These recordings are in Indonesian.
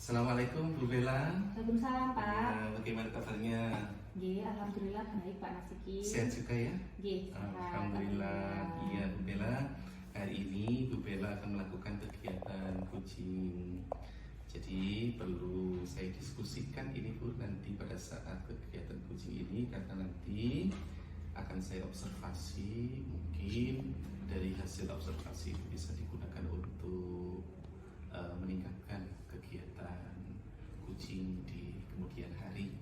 Assalamualaikum Bu Bella. Waalaikumsalam Pak. Bagaimana kabarnya? Nggih, alhamdulillah baik Pak Nasiki. Sehat juga ya? Nggih, sehat. Alhamdulillah. Iya Bu Bella. Hari ini Bu Bella akan melakukan kegiatan coaching. Jadi perlu saya diskusikan ini Bu nanti pada saat kegiatan coaching ini, karena nanti akan saya observasi, mungkin dari hasil observasi itu bisa digunakan untuk meningkatkan kegiatan coaching di kemudian hari.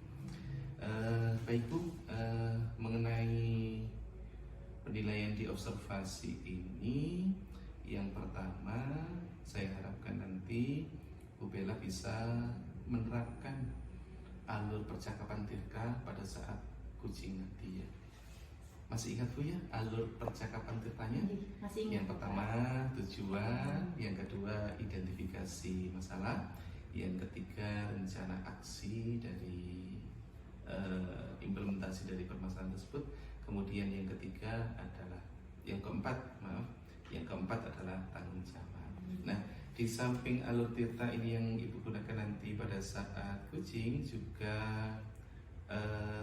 Baik Bu, mengenai penilaian di observasi ini, yang pertama saya harapkan nanti Bu Bella bisa menerapkan alur percakapan Tirta pada saat coaching nanti ya. Masih ingat Bu ya alur percakapan Tirtanya? Masih ingat. Yang pertama tujuan, yang kedua identifikasi masalah, yang ketiga rencana aksi dari implementasi dari permasalahan tersebut, kemudian yang keempat adalah tanggung jawab. Nah, di samping alur Tirta ini yang Ibu gunakan nanti pada saat coaching, juga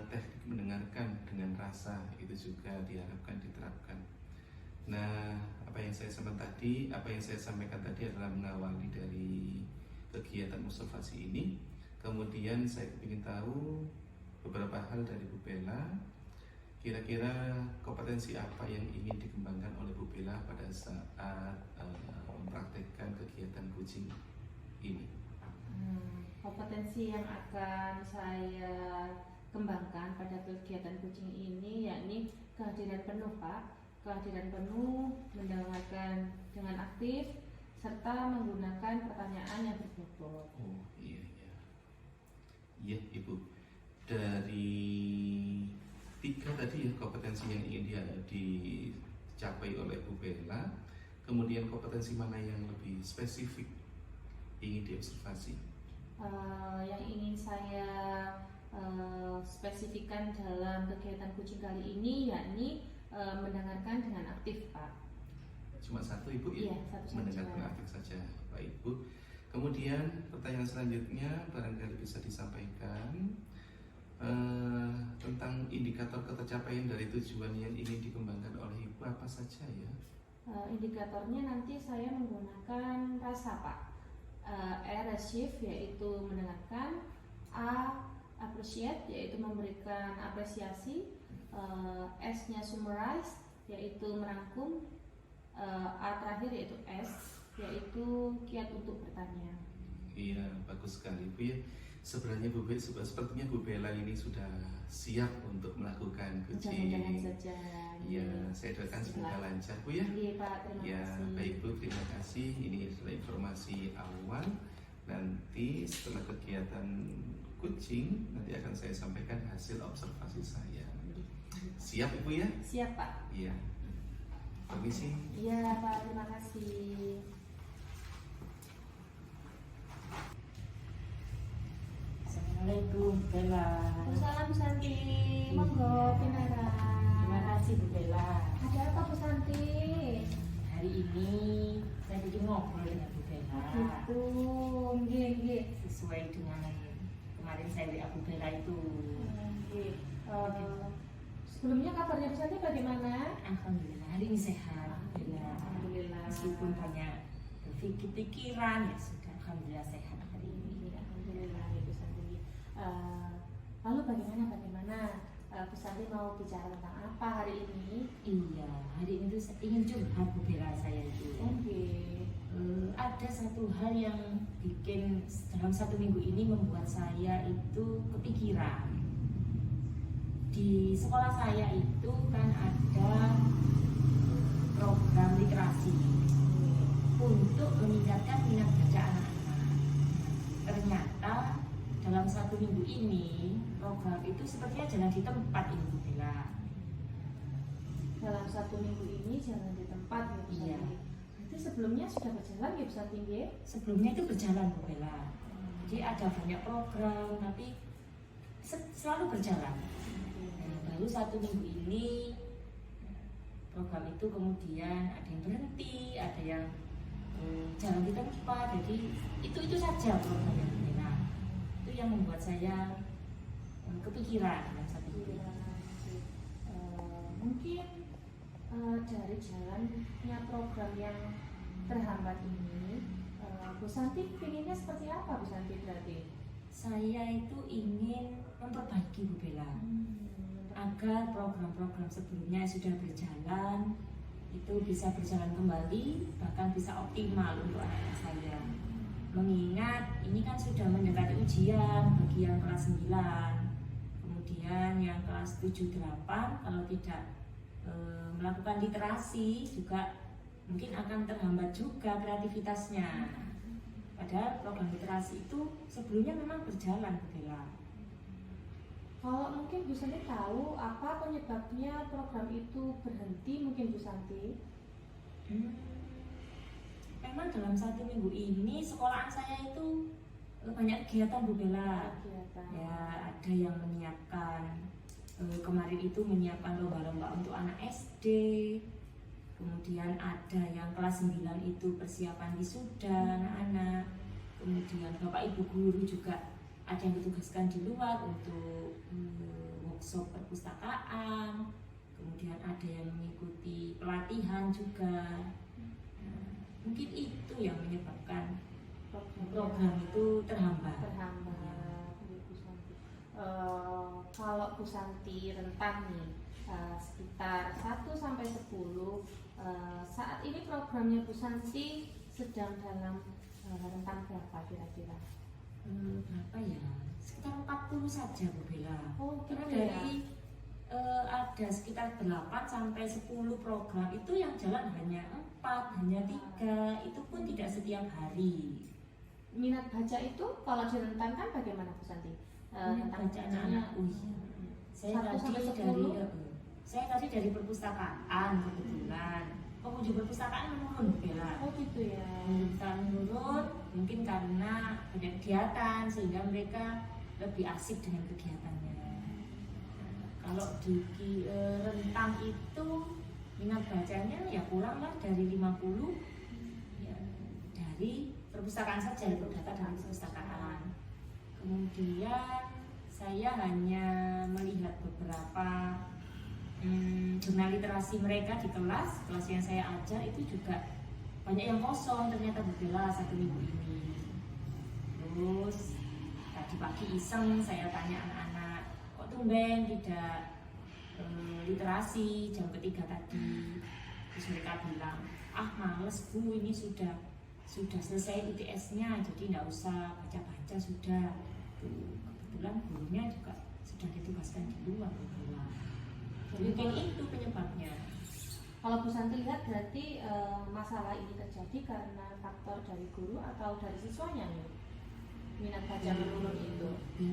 teknik mendengarkan dengan rasa itu juga diharapkan diterapkan. Nah, apa yang saya sampaikan tadi adalah mengawali dari kegiatan observasi ini. Kemudian saya ingin tahu beberapa hal dari Bu Bella. Kira-kira kompetensi apa yang ingin dikembangkan oleh Bu Bella pada saat mempraktekkan kegiatan coaching ini? Kompetensi yang akan saya kembangkan pada kegiatan coaching ini yakni kehadiran penuh Pak, kehadiran penuh, mendengarkan dengan aktif, serta menggunakan pertanyaan yang berbobot. Oh iya. Ibu, dari tiga tadi ya kompetensi yang ingin dicapai oleh Bu Bella, kemudian kompetensi mana yang lebih spesifik ingin diobservasi? Yang ingin saya spesifikkan dalam kegiatan coaching kali ini yakni mendengarkan dengan aktif Pak. Cuma satu Ibu ya? Iya, satu saja. Mendengarkan aktif saja, Pak Ibu. Kemudian pertanyaan selanjutnya barangkali bisa disampaikan tentang indikator ketercapaian dari tujuan yang ingin dikembangkan oleh Ibu apa saja ya? Indikatornya nanti saya menggunakan rasa Pak. Receive yaitu mendengarkan, appreciate yaitu memberikan apresiasi, S-nya summarize yaitu merangkum, A terakhir yaitu S yaitu kiat untuk bertanya. Iya, bagus sekali Bu ya. Sebenarnya sepertinya Bu Bella ini sudah siap untuk melakukan coaching. Jangan saja. Ya, saya doakan semoga lancar Bu ya. Iya Pak, terima kasih. Baik Bu, terima kasih. Ini adalah informasi awal. Nanti setelah kegiatan coaching, nanti akan saya sampaikan hasil observasi saya. Siap Ibu ya? Siap Pak. Iya. Permisi. Iya Pak, terima kasih. Assalamualaikum Bella. Waalaikumsalam Bu Santi. Monggo Pinara. Terima kasih Bu Bella. Ada apa Bu Santi? Hari ini saya bikin ngobrol dengan Bu Bella. Gitu, nggih. Sesuai dengan kemarin saya WA Bu Bella itu. Nggih. Sebelumnya kabarnya Bu Santi bagaimana? Alhamdulillah hari ini sehat Bu Bella. Alhamdulillah. Meskipun banyak berpikir pikiran ya sudah, alhamdulillah sehat hari ini. Alhamdulillah Bu Santi. Lalu bagaimana Bu Santi mau bicara tentang apa hari ini? Iya, hari ini tuh saya ingin curhat Bu Bella saya itu. Nggih. Ada satu hal yang bikin dalam satu minggu ini membuat saya itu kepikiran. Di sekolah saya itu kan ada program literasi untuk meningkatkan minat baca anak-anak. Ternyata dalam satu minggu ini program itu sepertinya jalan di tempat ini Bu Bella. Dalam satu minggu ini jalan di tempat ya Bu Santi. Iya. Berarti sebelumnya sudah berjalan ya Bu Santi nggih? Sebelumnya itu berjalan Bu Bella. Jadi ada banyak program tapi selalu berjalan. Nah, baru satu minggu ini program itu kemudian ada yang berhenti, ada yang jalan di tempat. Jadi itu saja program yang yang membuat saya kepikiran dengan satu minggu. Mungkin dari jalannya program yang terhambat ini, Bu Santi pinginnya seperti apa Bu Santi berarti? Saya itu ingin memperbaiki Bu Bella agar program-program sebelumnya yang sudah berjalan itu bisa berjalan kembali, bahkan bisa optimal untuk anak-anak saya. Mengingat ini kan sudah mendekati ujian bagi yang kelas 9, kemudian yang kelas 7-8 kalau tidak melakukan literasi juga mungkin akan terhambat juga kreativitasnya. Padahal program literasi itu sebelumnya memang berjalan, Bu Bella. Kalau mungkin Bu Santi tahu apa penyebabnya program itu berhenti, mungkin Bu Santi? Memang dalam 1 minggu ini sekolahan saya itu banyak kegiatan, Bu Bella. Ya, ada yang menyiapkan kemarin itu menyiapkan lomba-lomba untuk anak SD. Kemudian ada yang kelas 9 itu persiapan wisuda anak-anak. Kemudian Bapak Ibu guru juga ada yang ditugaskan di luar untuk workshop perpustakaan. Kemudian ada yang mengikuti pelatihan juga. Mungkin itu yang menyebabkan program itu terhambat. Bu Santi. Kalau Bu Santi rentang nih sekitar 1 sampai 10, saat ini programnya Bu Santi sedang dalam rentang berapa kira-kira? Berapa ya? Sekitar 40 saja Bu Bella. Oh, Karena gitu ya. dari ada sekitar 8 sampai 10 program itu yang jalan hanya 4, hanya 3, itu pun tidak setiap hari. Minat baca itu kalau direntangkan bagaimana Bu Santi? Minat baca anak-anak, saya 1 sampai tadi 10? saya tadi dari perpustakaan kebetulan. Pengunjung perpustakaan menurun Bu Bella. Oh gitu ya. Menurun mungkin karena banyak kegiatan sehingga mereka lebih asik dengan kegiatannya. Kalau di rentang itu minat bacanya ya kuranglah dari 50 ya, dari perpustakaan saja, itu data dari perpustakaan. Kemudian saya hanya melihat beberapa jurnal literasi mereka di kelas yang saya ajar itu juga banyak yang kosong ternyata Bu Bella 1 minggu ini. Terus tadi pagi iseng saya tanya anak-anak, kok tumben tidak literasi jam ketiga tadi. Terus mereka bilang, males Bu, ini sudah selesai UTS-nya, jadi nggak usah baca-baca sudah. Tuh, kebetulan gurunya juga sudah ditugaskan di luar Bu Bella. Mungkin itu penyebabnya. Kalau Bu Santi lihat berarti masalah ini terjadi karena faktor dari guru atau dari siswanya nih? Minat baca menurun itu.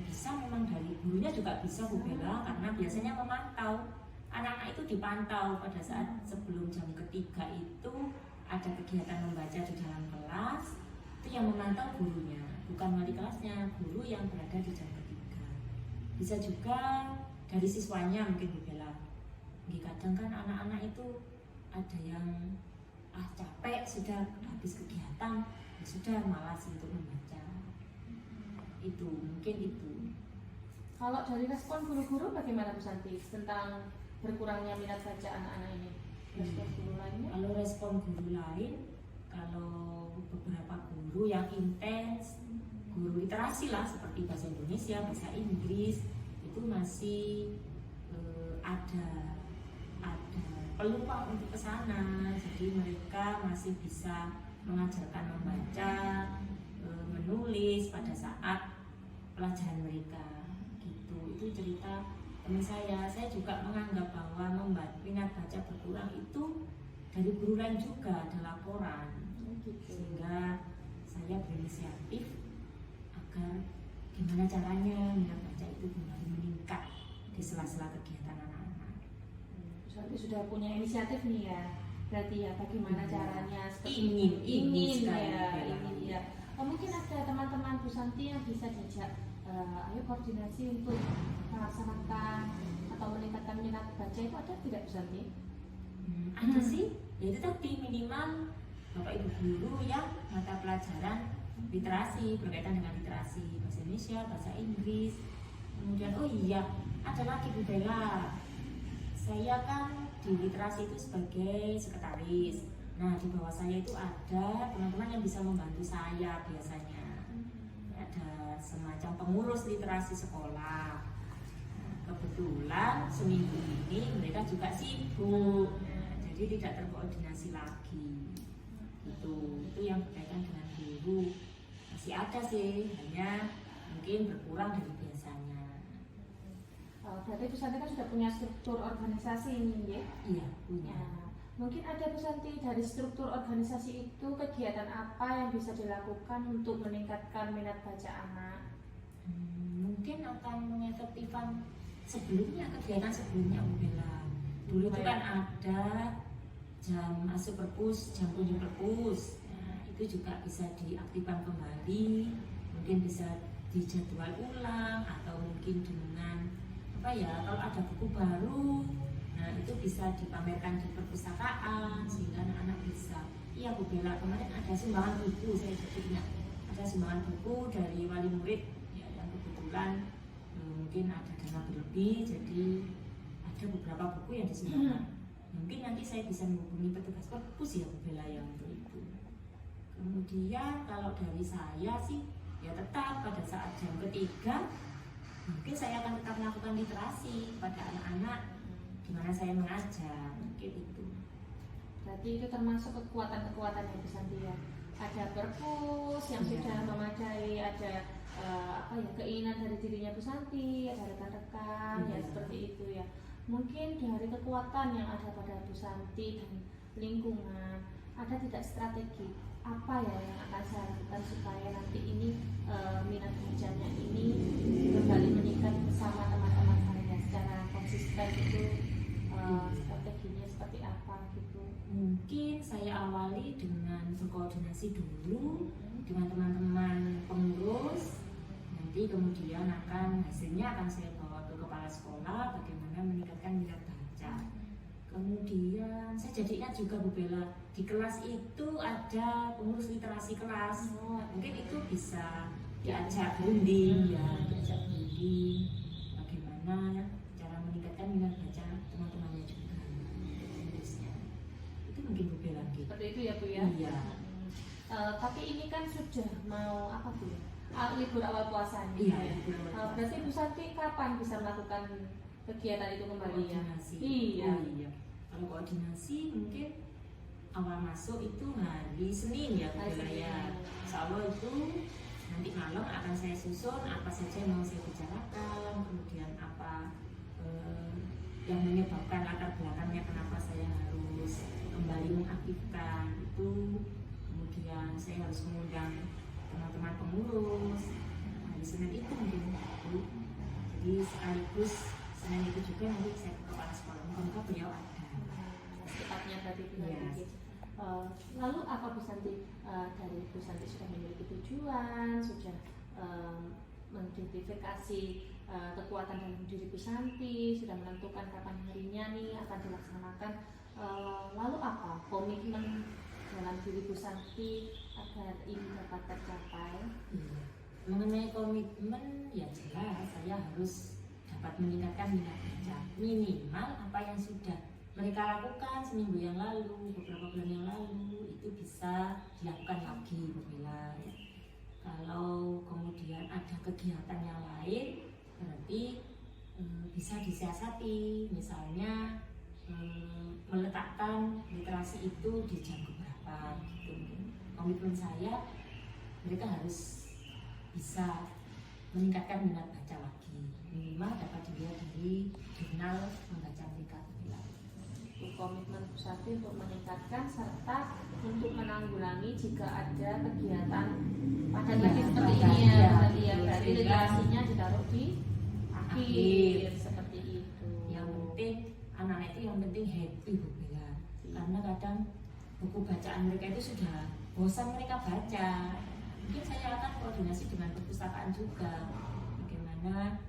Bisa memang dari gurunya juga bisa Bu Bella, karena biasanya memantau. Anak-anak itu dipantau pada saat sebelum jam ketiga itu ada kegiatan membaca di dalam kelas. Itu yang memantau gurunya, bukan wali kelasnya, guru yang berada di jam ketiga. Bisa juga dari siswanya mungkin Bu Bella. Kadang kan anak-anak itu ada yang capek sudah habis kegiatan, ya sudah malas untuk membaca. Itu mungkin itu. Kalau dari respon guru-guru bagaimana Bu Santi tentang berkurangnya minat baca anak-anak ini? Respon guru lainnya? Kalau respon guru lain, kalau beberapa guru yang intens, guru literasi lah seperti bahasa Indonesia, bahasa Inggris, itu masih ada peluang untuk ke sana. Jadi mereka masih bisa mengajarkan membaca, menulis pada saat pelajaran mereka gitu. Itu cerita teman saya juga menganggap bahwa minat baca berkurang itu dari guru lain juga ada laporan Gitu. sehingga saya berinisiatif agar gimana caranya minat baca itu kembali meningkat di sela-sela kegiatan anak-anak. Bu Santi sudah punya inisiatif nih ya, berarti ya bagaimana caranya ingin sekali, ya. Mungkin ada teman-teman Bu Santi yang bisa diajak ayo koordinasi untuk melaksanakan atau meningkatkan minat baca itu ada tidak Bu Santi? Ada sih, ya itu tadi minimal Bapak Ibu guru yang mata pelajaran literasi, berkaitan dengan literasi bahasa Indonesia, bahasa Inggris. Kemudian oh iya, ada lagi Bu Bella, saya kan di literasi itu sebagai sekretaris. Nah, di bawah saya itu ada teman-teman yang bisa membantu saya biasanya. Ada semacam pengurus literasi sekolah. Nah, kebetulan seminggu ini mereka juga sibuk. Nah, jadi tidak terkoordinasi lagi. Itu yang berkaitan dengan guru. Masih ada sih, hanya mungkin berkurang dari biasanya. Berarti Bu Santi kan sudah punya struktur organisasi ini ya? Iya, punya. Mungkin ada Bu Santi, dari struktur organisasi itu kegiatan apa yang bisa dilakukan untuk meningkatkan minat baca anak? Mungkin akan mengefektifkan kegiatan sebelumnya Bu Bella. Dulu itu kan ada jam masuk perpus, jam kunjung perpus. Nah, itu juga bisa diaktifkan kembali, mungkin bisa dijadwal ulang atau mungkin dengan kalau ada buku baru, nah itu bisa dipamerkan di perpustakaan sehingga anak-anak bisa. Iya Bu Bella, kemarin ada sumbangan buku, saya ingat ada sumbangan buku dari wali murid ya, yang kebetulan mungkin ada dana berlebih, jadi ada beberapa buku yang disumbangkan. Mungkin nanti saya bisa menghubungi petugas perpus ya Bu Bella yang untuk itu. Kemudian kalau dari saya sih ya tetap pada saat jam ketiga mungkin saya akan tetap melakukan literasi pada anak-anak di mana saya mengajar, mungkin itu. Berarti itu termasuk kekuatan-kekuatan yang bisa dia. Ada perpus yang sudah memadai, ada keinginan dari dirinya Bu Santi, ada rekan-rekan ya seperti itu ya. Mungkin dari kekuatan yang ada pada Bu Santi dan lingkungan, ada tidak strategi apa ya yang akan saya lakukan supaya nanti ini minat bacanya ini kembali meningkat bersama teman-teman saya secara konsisten itu, strateginya seperti apa gitu. Mungkin saya awali dengan berkoordinasi dulu dengan teman-teman pengurus, nanti kemudian hasilnya akan saya bawa ke kepala sekolah bagaimana meningkatkan minat baca. Kemudian saya jadi ingat juga Bu Bella, di kelas itu ada pengurus literasi kelas. Mungkin itu bisa diajak berunding bagaimana cara meningkatkan minat baca teman-temannya juga. Itu mungkin Bu Bella gitu. Seperti itu ya Bu ya. Iya. Tapi ini kan sudah mau apa Bu? Libur awal puasa nih. Iya, libur awal puasa. Berarti Bu Santi kapan bisa melakukan kegiatan itu kembali ya? Koordinasi. Iya. Oh, iya. Kalau koordinasi mungkin awal masuk itu hari Senin ya Bu Hari Bella Senin. ya. Insya Allah itu nanti malam akan saya susun apa saja yang mau saya bicarakan, kemudian apa yang menyebabkan latar belakangnya kenapa saya harus kembali mengaktifkan itu. Kemudian saya harus mengundang teman-teman pengurus. Hari Senin itu mungkin Bu. Jadi sekaligus Senin itu juga nanti saya ke kepala sekolah, mungkin beliau ada. Tepatnya tadi Bu Santi. Yes. Lalu apa Bu Santi, dari Bu Santi sudah memiliki tujuan, sudah mengidentifikasi kekuatan dalam diri Bu Santi, sudah menentukan kapan harinya nih akan dilaksanakan. Lalu apa komitmen dalam diri Bu Santi agar ini dapat tercapai? Mengenai komitmen ya jelas saya harus dapat meningkatkan minat baca, minimal apa yang sudah mereka lakukan seminggu yang lalu, beberapa bulan yang lalu itu bisa dilakukan lagi Bu Bella. Kalau kemudian ada kegiatan yang lain berarti bisa disiasati, misalnya meletakkan literasi itu di jam berapa gitu. Komitmen saya mereka harus bisa meningkatkan minat baca lagi, minimal dapat dilihat dari jurnal membaca mereka. Komitmen Bu Santi untuk meningkatkan serta untuk menanggulangi jika ada kegiatan padat lagi seperti ini ya tadi ya, berarti literasinya ditaruh di akhir seperti itu. Yang penting anak-anak itu yang penting happy Bu Bella, karena kadang buku bacaan mereka itu sudah bosan mereka baca. Mungkin saya akan koordinasi dengan perpustakaan juga bagaimana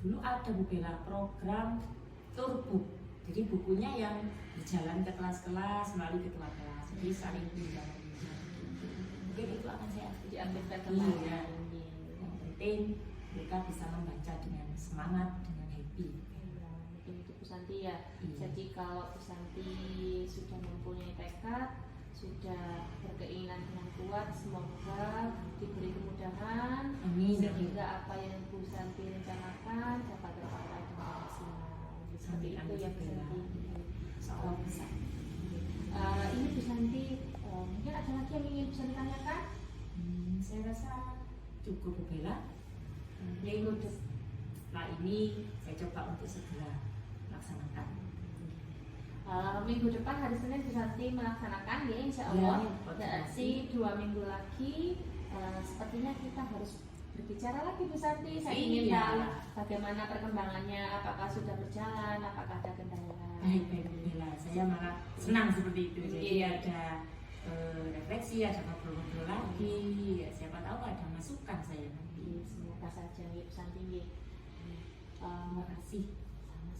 dulu ada Bu Bella program tour book. Jadi bukunya yang berjalan ke kelas-kelas melalui ketua kelas, jadi saling pinjam. mungkin itu akan saya diaktifkan Iya. kembali. Yang penting mereka bisa membaca dengan semangat, dengan happy. Iya, mungkin itu Bu Santi ya. Iya. Jadi kalau Bu Santi sudah mempunyai tekad, sudah berkeinginan dengan kuat, semoga diberi kemudahan Amin. sehingga apa yang Bu Santi rencanakan dapat tercapai dengan maksimal. Seperti Amin, itu ya Bu amin. Santi. Seolah bisa. Ini Bu Santi, mungkin ada lagi yang ingin Bu Santi tanyakan? Saya rasa cukup Bu Bella. Minggu setelah ini saya coba untuk segera melaksanakan. Minggu depan hari Senin Bu Santi melaksanakan ya insya Allah. Ya, Berarti 2 minggu lagi sepertinya kita harus berbicara lagi Bu Santi. Saya ingin Iya. tahu bagaimana perkembangannya, apakah sudah berjalan, apakah ada kendala. Baik Bu Bella, saya malah senang seperti itu. Jadi Iya. ada refleksi, ada ngobrol-ngobrol lagi. Ya, siapa tahu ada masukan saya nanti. Semoga saja ya Bu Santi. Terima kasih.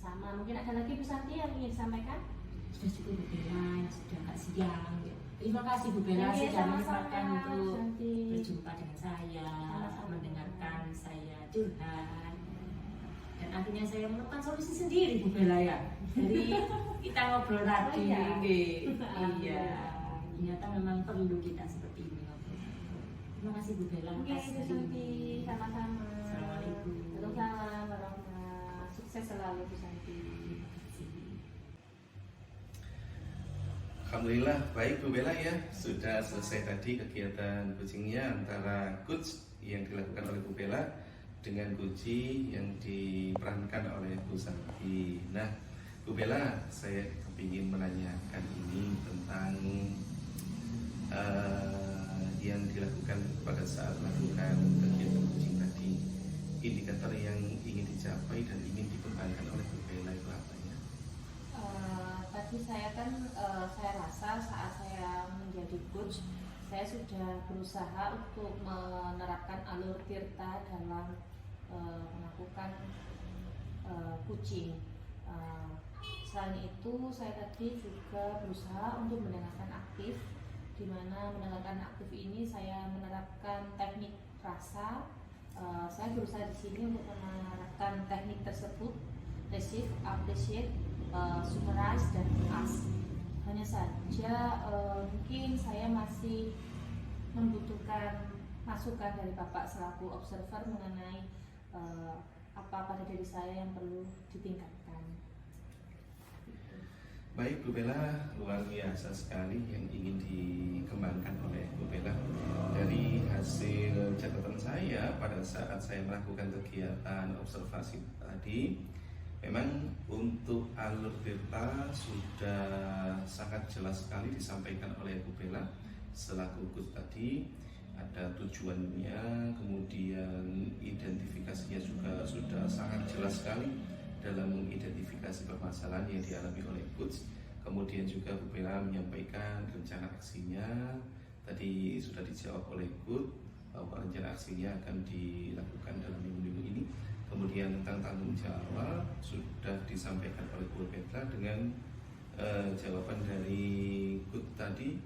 Sama-sama. Mungkin ada lagi Bu Santi yang ingin disampaikan? Sudah cukup Bu Bella, sudah agak siang. Terima kasih Bu Bella Iya, sudah sama-sama, menyempatkan Bu untuk Santi. berjumpa dengan saya, Sama-sama. mendengarkan saya curhat, dan akhirnya saya menemukan solusi sendiri Bu Bella ya. Dari kita ngobrol tadi, Oh, iya. iya, Alhamdulillah. ternyata memang perlu kita seperti ini ngobrol. Terima kasih Bu Bella Oke atas Bu hari Santi, ini. sama-sama. Assalamualaikum. Waalaikumsalam warahmatullahi. Sukses selalu Bu Santi. Terima kasih. Alhamdulillah baik Bu Bella ya, sudah selesai tadi kegiatan coachingnya antara coach yang dilakukan oleh Bu Bella dengan Guci yang diperankan oleh Bu Santi. Nah Bu Bella, saya ingin menanyakan ini tentang yang dilakukan pada saat melakukan kegiatan coaching tadi. Indikator yang ingin dicapai dan ingin dikembangkan oleh Bu Bella itu apa ya? Tadi saya kan saya rasa saat saya menjadi coach saya sudah berusaha untuk menerapkan alur tirta dalam melakukan coaching. Selain itu saya tadi juga berusaha untuk mendengarkan aktif, di mana mendengarkan aktif ini saya menerapkan teknik rasa. Saya berusaha di sini untuk menerapkan teknik tersebut: receive, appreciate, summarize, dan ask. Hanya saja mungkin saya masih membutuhkan masukan dari Bapak selaku observer mengenai apa pada diri saya yang perlu ditingkatkan. Baik Bu Bella, luar biasa sekali yang ingin dikembangkan oleh Bu Bella. Dari hasil catatan saya pada saat saya melakukan kegiatan observasi tadi, memang untuk alur tirta sudah sangat jelas sekali disampaikan oleh Bu Bella selaku coach tadi. Ada tujuannya, kemudian identifikasinya juga sudah sangat jelas sekali dalam mengidentifikasi permasalahan yang dialami oleh coach. Kemudian juga Bu Bella menyampaikan rencana aksinya. Tadi sudah dijawab oleh coach bahwa rencana aksinya akan dilakukan dalam minggu-minggu ini. Kemudian tentang tanggung jawab sudah disampaikan oleh Bu Bella dengan jawaban dari coach tadi,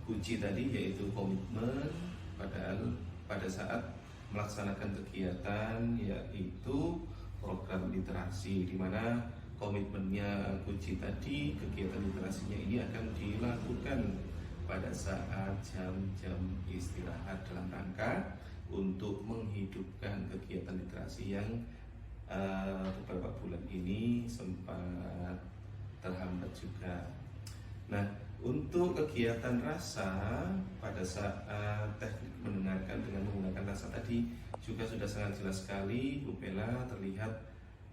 kunci tadi, yaitu komitmen. Padahal pada saat melaksanakan kegiatan yaitu program literasi, di mana komitmennya kunci tadi, kegiatan literasinya ini akan dilakukan pada saat jam-jam istirahat dalam rangka untuk menghidupkan kegiatan literasi yang beberapa bulan ini sempat terhambat juga. Nah, untuk kegiatan rasa pada saat teknik mendengarkan dengan menggunakan rasa tadi juga sudah sangat jelas sekali Bu Bella terlihat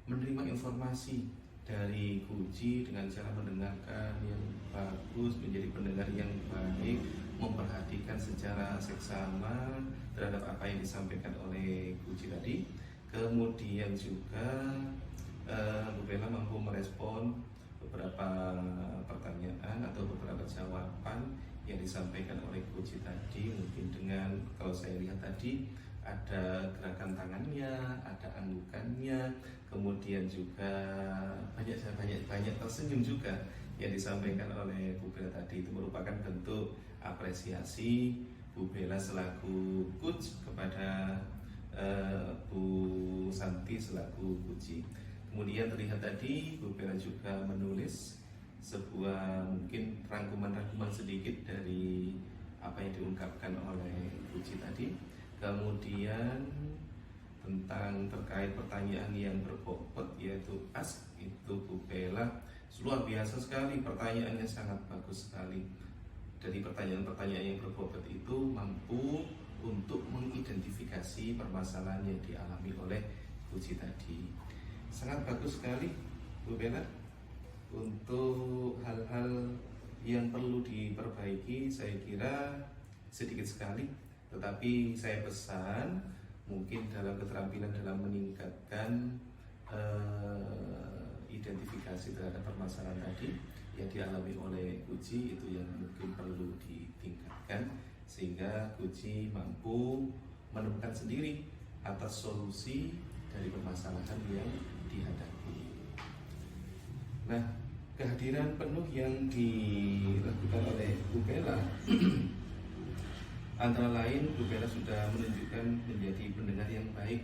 menerima informasi dari Guci dengan cara mendengarkan yang bagus, menjadi pendengar yang baik, memperhatikan secara seksama terhadap apa yang disampaikan oleh Guci tadi. Kemudian juga Bu Bella mampu merespon beberapa pertanyaan atau beberapa jawaban yang disampaikan oleh Guci tadi. Mungkin dengan, kalau saya lihat tadi, ada gerakan tangannya, ada anggukannya, kemudian juga banyak tersenyum juga yang disampaikan oleh Bu Bella tadi. Itu merupakan bentuk apresiasi Bu Bella selaku coach kepada Bu Santi selaku kuci. Kemudian terlihat tadi Bu Bella juga menulis sebuah mungkin rangkuman-rangkuman sedikit dari apa yang diungkapkan oleh kuci tadi. Kemudian tentang terkait pertanyaan yang berbobot yaitu ask, itu Bu Bella luar biasa sekali, pertanyaannya sangat bagus sekali. Dari pertanyaan-pertanyaan yang berbobot itu mampu untuk mengidentifikasi permasalahan yang dialami oleh kuci tadi. Sangat bagus sekali Bu Bella. Untuk hal-hal yang perlu diperbaiki saya kira sedikit sekali, tetapi saya pesan mungkin dalam keterampilan dalam meningkatkan identifikasi terhadap permasalahan tadi yang dialami oleh kuci itu yang mungkin perlu ditingkatkan sehingga kuci mampu menemukan sendiri atas solusi dari permasalahan yang dihadapi. Nah, kehadiran penuh yang dilakukan oleh Bu Bella antara lain Bu Bella sudah menunjukkan menjadi pendengar yang baik,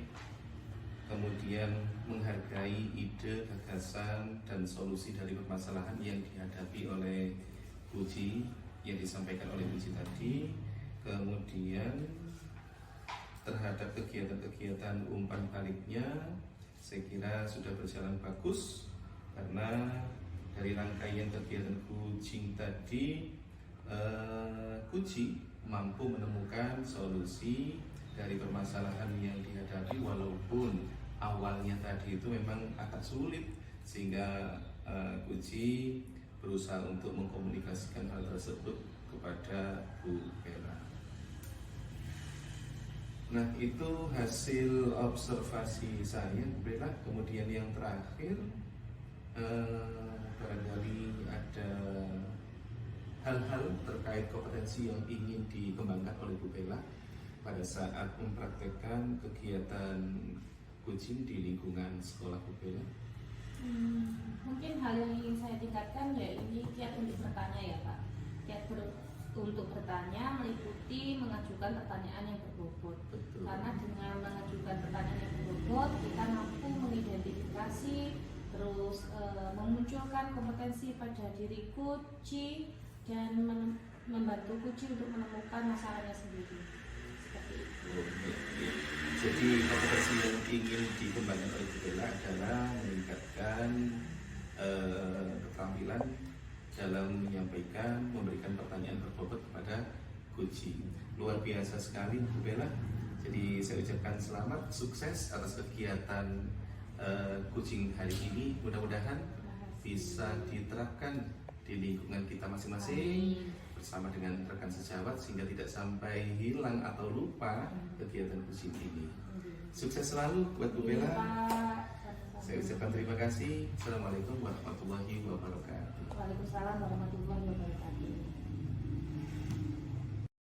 kemudian menghargai ide, gagasan, dan solusi dari permasalahan yang dihadapi oleh kuci yang disampaikan oleh kuci tadi. Kemudian terhadap kegiatan-kegiatan umpan baliknya saya kira sudah berjalan bagus karena dari rangkaian kegiatan kucing tadi kuci mampu menemukan solusi dari permasalahan yang dihadapi walaupun awalnya tadi itu memang agak sulit sehingga kuci berusaha untuk mengkomunikasikan hal tersebut kepada Bu Bella. Nah, itu hasil observasi saya Bu Bella. Kemudian yang terakhir barangkali ada hal-hal terkait kompetensi yang ingin dikembangkan oleh Bu Bella pada saat mempraktekkan kegiatan kucing di lingkungan sekolah Bu Bella. Mungkin hal yang ingin saya tingkatkan ya ini kiat untuk bertanya ya Pak. Kiat untuk bertanya meliputi mengajukan pertanyaan yang berbobot. Betul. Karena dengan mengajukan pertanyaan yang berbobot kita mampu mengidentifikasi terus memunculkan kompetensi pada diri kuci dan membantu kuci untuk menemukan masalahnya sendiri. Seperti itu. Jadi kompetensi yang ingin dikembangkan oleh Bu Bella adalah meningkatkan keterampilan dalam menyampaikan, memberikan pertanyaan berbobot kepada kucing. Luar biasa sekali Bu Bella. Jadi saya ucapkan selamat, sukses atas kegiatan kucing hari ini. Mudah-mudahan bisa diterapkan di lingkungan kita masing-masing bersama dengan rekan sejawat sehingga tidak sampai hilang atau lupa kegiatan kucing ini. Sukses selalu buat Bu Bella. Saya ucapkan terima kasih. Assalamualaikum warahmatullahi wabarakatuh. Waalaikumsalam warahmatullahi wabarakatuh.